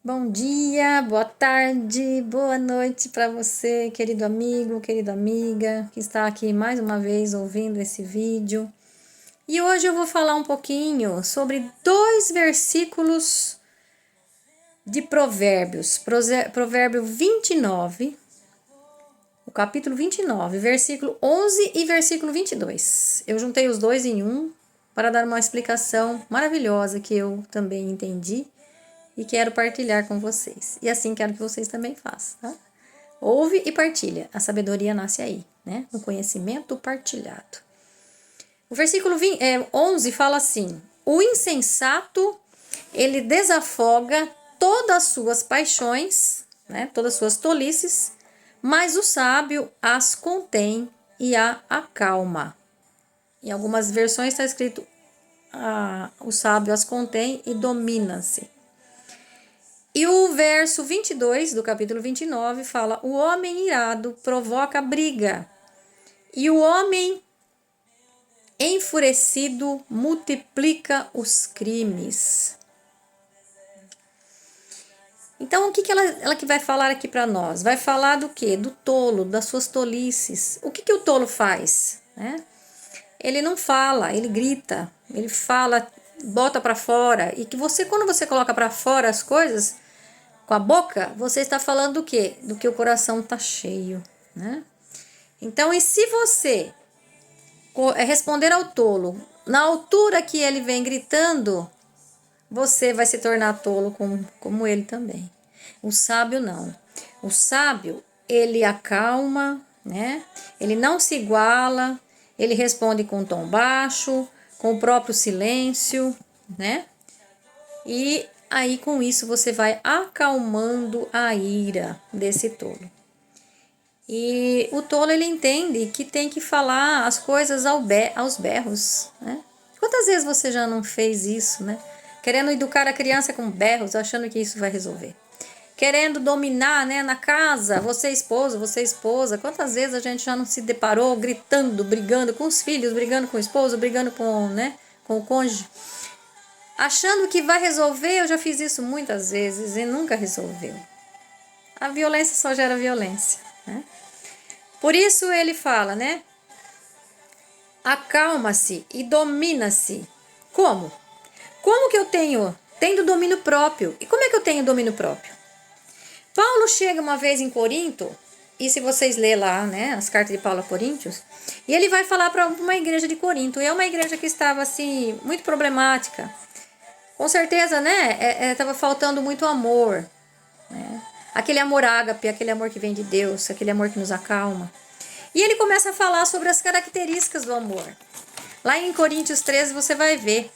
Bom dia, boa tarde, boa noite para você, querido amigo, querida amiga, que está aqui mais uma vez ouvindo esse vídeo. E hoje eu vou falar um pouquinho sobre dois versículos de Provérbios. Provérbio 29, o capítulo 29, versículo 11 e versículo 22. Eu juntei os dois em um para dar uma explicação maravilhosa que eu também entendi e quero partilhar com vocês. E assim quero que vocês também façam, tá? Ouve e partilha. A sabedoria nasce aí, né? No conhecimento partilhado. O versículo 11 fala assim: o insensato, ele desafoga todas as suas paixões, né? Todas as suas tolices, mas o sábio as contém e a acalma. Em algumas versões está escrito: o sábio as contém e domina-se. E o verso 22 do capítulo 29 fala: o homem irado provoca briga, e o homem enfurecido multiplica os crimes. Então, o que ela que vai falar aqui para nós? Vai falar do quê? Do tolo, das suas tolices. O que o tolo faz? Né? Ele não fala, ele grita, ele fala, bota para fora. E que você, quando você coloca para fora as coisas com a boca, você está falando do quê? Do que o coração está cheio, né? Então, e se você responder ao tolo na altura que ele vem gritando, você vai se tornar tolo como ele também. O sábio não. O sábio, ele acalma, né? Ele não se iguala, ele responde com tom baixo, com o próprio silêncio, né? E aí com isso você vai acalmando a ira desse tolo. E o tolo, ele entende que tem que falar as coisas aos berros, né? Quantas vezes você já não fez isso, né? Querendo educar a criança com berros, achando que isso vai resolver. Querendo dominar, né, na casa, você esposa. Quantas vezes a gente já não se deparou gritando, brigando com os filhos, brigando com o esposo, brigando com, né, com o cônjuge. Achando que vai resolver, eu já fiz isso muitas vezes e nunca resolveu. A violência só gera violência, né? Por isso ele fala, né? Acalma-se e domina-se. Como? Como que eu tenho? Tendo domínio próprio. E como é que eu tenho domínio próprio? Paulo chega uma vez em Corinto, e se vocês lerem lá, né, as cartas de Paulo a Coríntios, e ele vai falar para uma igreja de Corinto, e é uma igreja que estava, assim, muito problemática. Com certeza, né, estava faltando muito amor, né? Aquele amor ágape, aquele amor que vem de Deus, aquele amor que nos acalma. E ele começa a falar sobre as características do amor. Lá em Coríntios 13 você vai ver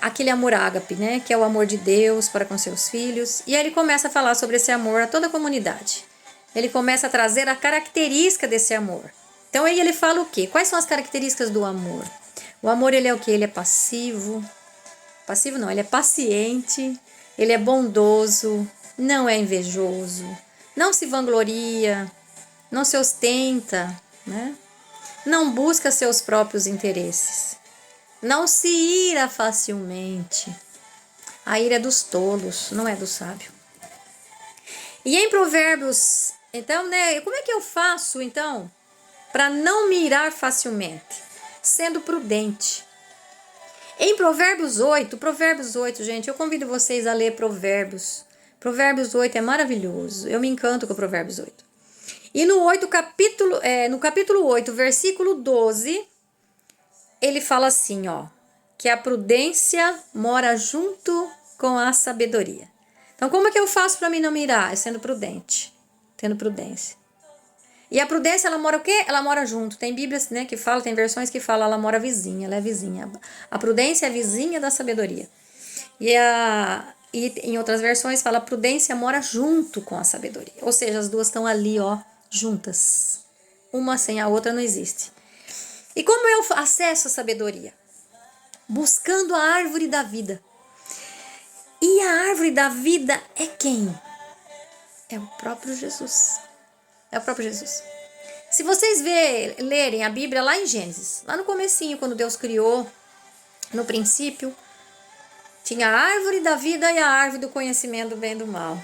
aquele amor ágape, né? Que é o amor de Deus para com seus filhos. E aí ele começa a falar sobre esse amor a toda a comunidade. Ele começa a trazer a característica desse amor. Então aí ele fala o quê? Quais são as características do amor? O amor, ele é o quê? Ele é passivo. Passivo não, ele é paciente. Ele é bondoso. Não é invejoso. Não se vangloria. Não se ostenta, né? Não busca seus próprios interesses. Não se ira facilmente. A ira é dos tolos, não é do sábio. E em Provérbios, então, né? Como é que eu faço, então, para não me irar facilmente? Sendo prudente. Em Provérbios 8, gente, eu convido vocês a ler Provérbios. Provérbios 8 é maravilhoso. Eu me encanto com Provérbios 8. E no capítulo 8, versículo 12, ele fala assim, ó, que a prudência mora junto com a sabedoria. Então, como é que eu faço para mim não mirar? É sendo prudente, tendo prudência. E a prudência, ela mora o quê? Ela mora junto. Tem bíblias, né, que fala, tem versões que falam, ela mora vizinha, ela é vizinha. A prudência é vizinha da sabedoria. E em outras versões fala, a prudência mora junto com a sabedoria. Ou seja, as duas estão ali, ó, juntas. Uma sem a outra não existe. E como eu acesso a sabedoria? Buscando a árvore da vida. E a árvore da vida é quem? É o próprio Jesus. É o próprio Jesus. Se vocês lerem a Bíblia lá em Gênesis, lá no comecinho, quando Deus criou, no princípio, Tinha a árvore da vida e a árvore do conhecimento do bem e do mal.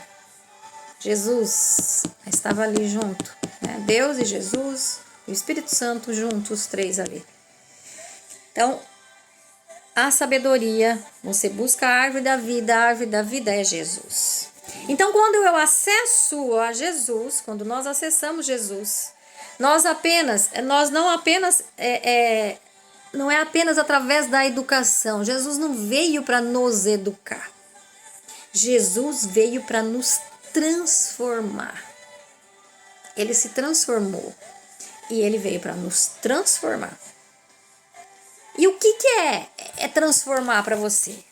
Jesus estava ali junto, né? Deus e Jesus, o Espírito Santo juntos, os três ali. Então, a sabedoria, você busca a árvore da vida é Jesus. Então, quando eu acesso a Jesus, quando nós acessamos Jesus, nós não apenas, não é apenas através da educação. Jesus não veio para nos educar. Jesus veio para nos transformar. Ele se transformou e ele veio para nos transformar. E o que é transformar para você?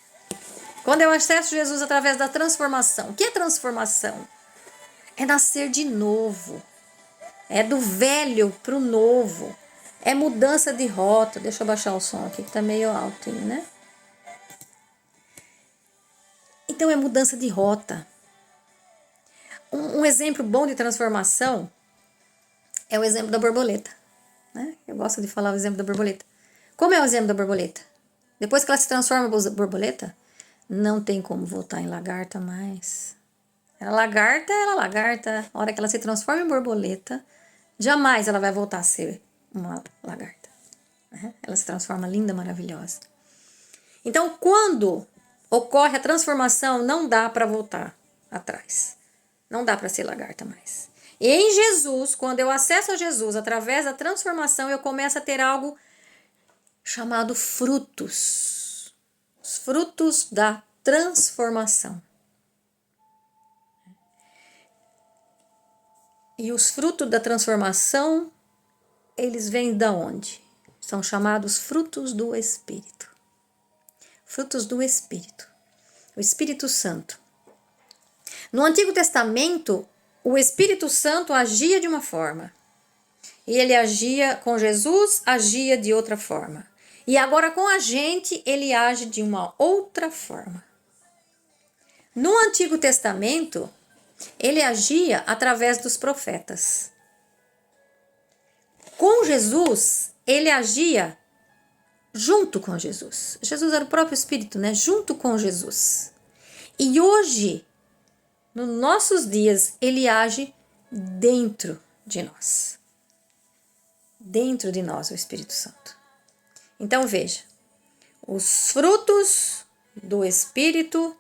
Quando eu acesso Jesus através da transformação. O que é transformação? É nascer de novo. É do velho para o novo. É mudança de rota. Deixa eu baixar o som aqui que tá meio alto, né? Então é mudança de rota. Um exemplo bom de transformação é o exemplo da borboleta, né? Eu gosto de falar o exemplo da borboleta. Como é o exemplo da borboleta? Depois que ela se transforma em borboleta, não tem como voltar em lagarta mais. Ela lagarta. A hora que ela se transforma em borboleta, jamais ela vai voltar a ser uma lagarta. Né? Ela se transforma linda, maravilhosa. Então, quando ocorre a transformação, não dá para voltar atrás. Não dá para ser lagarta mais. E em Jesus, quando eu acesso a Jesus através da transformação, eu começo a ter algo chamado frutos. Os frutos da transformação. E os frutos da transformação, eles vêm de onde? São chamados frutos do Espírito. Frutos do Espírito. O Espírito Santo. No Antigo Testamento, o Espírito Santo agia de uma forma. E ele agia com Jesus, agia de outra forma. E agora com a gente, ele age de uma outra forma. No Antigo Testamento, ele agia através dos profetas. Com Jesus, ele agia junto com Jesus. Jesus era o próprio Espírito, né? Junto com Jesus. E hoje, nos nossos dias, ele age dentro de nós. Dentro de nós, o Espírito Santo. Então, veja, os frutos do Espírito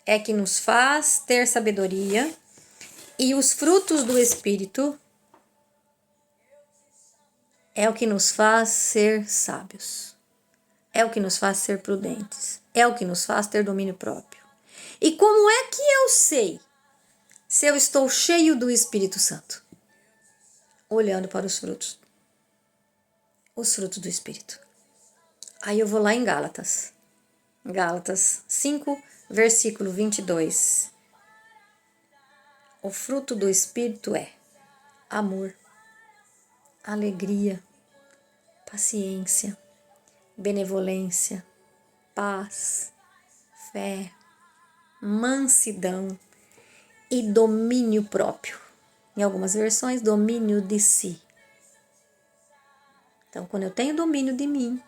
é que nos faz ter sabedoria, e os frutos do Espírito é o que nos faz ser sábios, é o que nos faz ser prudentes, é o que nos faz ter domínio próprio. E como é que eu sei se eu estou cheio do Espírito Santo? Olhando para os frutos do Espírito. Aí eu vou lá em Gálatas 5, versículo 22. O fruto do Espírito é amor, alegria, paciência, benevolência, paz, fé, mansidão e domínio próprio. Em algumas versões, domínio de si. Então, quando eu tenho domínio de mim,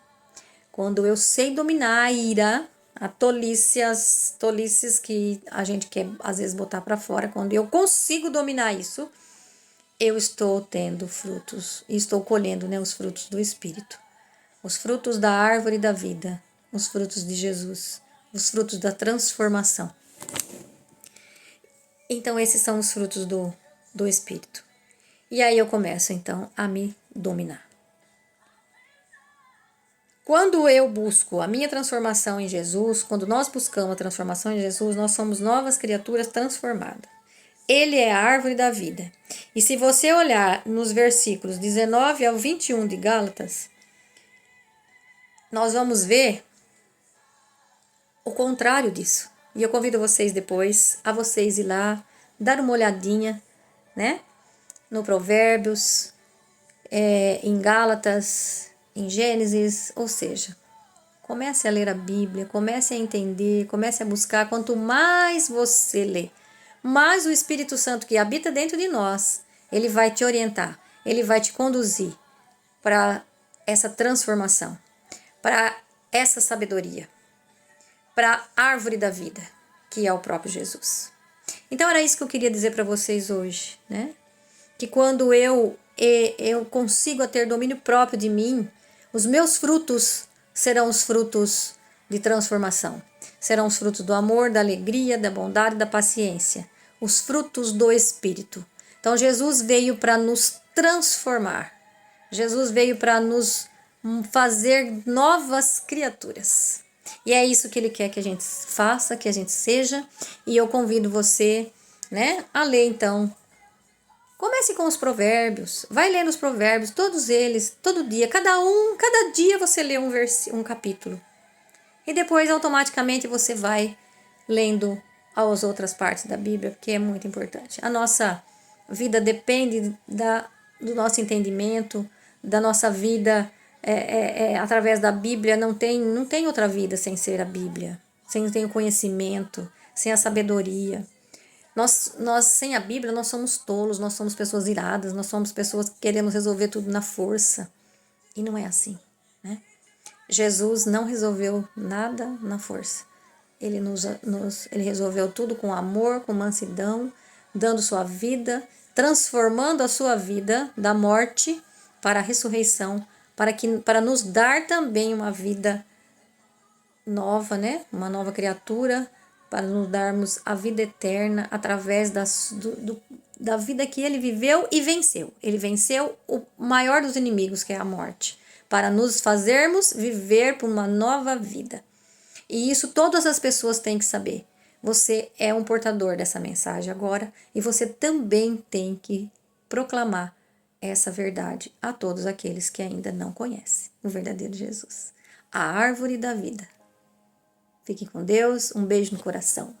quando eu sei dominar a ira, a tolice, as tolices que a gente quer às vezes botar para fora, quando eu consigo dominar isso, eu estou tendo frutos, e estou colhendo, né, os frutos do Espírito. Os frutos da árvore da vida, os frutos de Jesus, os frutos da transformação. Então, esses são os frutos do Espírito. E aí eu começo, então, a me dominar. Quando eu busco a minha transformação em Jesus, quando nós buscamos a transformação em Jesus, nós somos novas criaturas transformadas. Ele é a árvore da vida. E se você olhar nos versículos 19 ao 21 de Gálatas, nós vamos ver o contrário disso. E eu convido vocês depois a vocês ir lá, dar uma olhadinha, né? No Provérbios, em Gálatas, em Gênesis, ou seja, comece a ler a Bíblia, comece a entender, comece a buscar. Quanto mais você lê, mais o Espírito Santo que habita dentro de nós, ele vai te orientar, ele vai te conduzir para essa transformação, para essa sabedoria, para a árvore da vida, que é o próprio Jesus. Então era isso que eu queria dizer para vocês hoje, né? Que quando eu consigo ter domínio próprio de mim, os meus frutos serão os frutos de transformação. Serão os frutos do amor, da alegria, da bondade, da paciência. Os frutos do Espírito. Então Jesus veio para nos transformar. Jesus veio para nos fazer novas criaturas. E é isso que Ele quer que a gente faça, que a gente seja. E eu convido você, né, a ler então. Comece com os provérbios, vai lendo os provérbios, todos eles, todo dia, cada dia você lê um capítulo. E depois automaticamente você vai lendo as outras partes da Bíblia, porque é muito importante. A nossa vida depende do nosso entendimento, da nossa vida através da Bíblia. Não tem outra vida sem ser a Bíblia, sem o conhecimento, sem a sabedoria. Nós, sem a Bíblia, nós somos tolos, nós somos pessoas iradas, nós somos pessoas que queremos resolver tudo na força. E não é assim, né? Jesus não resolveu nada na força. Ele resolveu tudo com amor, com mansidão, dando sua vida, transformando a sua vida da morte para a ressurreição, para nos dar também uma vida nova, né? Uma nova criatura, para nos darmos a vida eterna através da vida que ele viveu e venceu. Ele venceu o maior dos inimigos, que é a morte, para nos fazermos viver por uma nova vida. E isso todas as pessoas têm que saber. Você é um portador dessa mensagem agora e você também tem que proclamar essa verdade a todos aqueles que ainda não conhecem o verdadeiro Jesus, a árvore da vida. Fiquem com Deus, um beijo no coração.